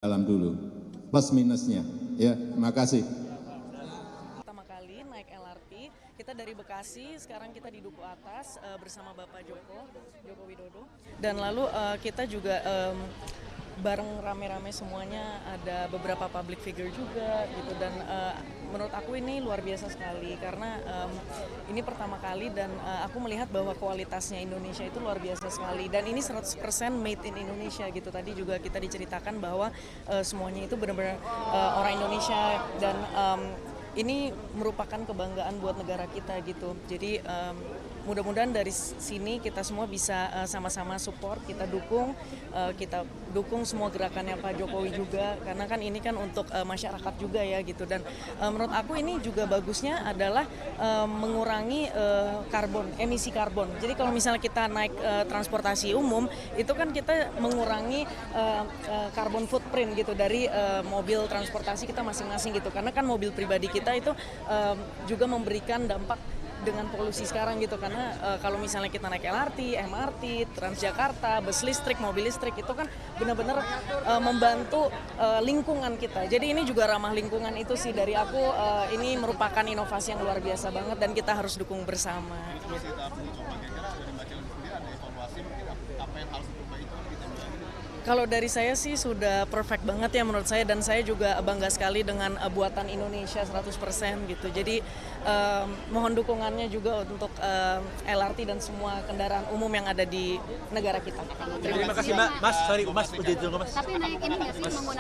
dalam dulu, plus minusnya. Ya, terima kasih. Pertama kali naik LRT, kita dari Bekasi, sekarang kita di Duku Atas bersama Bapak Joko Widodo. Dan lalu kita juga bareng rame-rame semuanya, ada beberapa public figure juga gitu. Dan menurut aku ini luar biasa sekali karena ini pertama kali dan aku melihat bahwa kualitasnya Indonesia itu luar biasa sekali. Dan ini 100% made in Indonesia gitu. Tadi juga kita diceritakan bahwa semuanya itu benar-benar orang Indonesia dan ini merupakan kebanggaan buat negara kita gitu. Jadi mudah-mudahan dari sini kita semua bisa sama-sama support, kita dukung semua gerakannya Pak Jokowi juga, karena kan ini kan untuk masyarakat juga ya gitu. Dan menurut aku ini juga bagusnya adalah mengurangi emisi karbon. Jadi kalau misalnya kita naik transportasi umum, itu kan kita mengurangi carbon footprint gitu dari mobil transportasi kita masing-masing gitu. Karena kan mobil pribadi kita itu juga memberikan dampak dengan polusi sekarang gitu, karena kalau misalnya kita naik LRT, MRT, Transjakarta, bus listrik, mobil listrik itu kan benar-benar membantu lingkungan kita. Jadi ini juga ramah lingkungan, itu sih dari aku ini merupakan inovasi yang luar biasa banget dan kita harus dukung bersama. Gitu. Kalau dari saya sih sudah perfect banget ya menurut saya, dan saya juga bangga sekali dengan buatan Indonesia 100% gitu. Jadi mohon dukungannya juga untuk LRT dan semua kendaraan umum yang ada di negara kita. Terima kasih Mbak. Mas, sorry Mas, udah Mas. Tapi naik ini nggak sih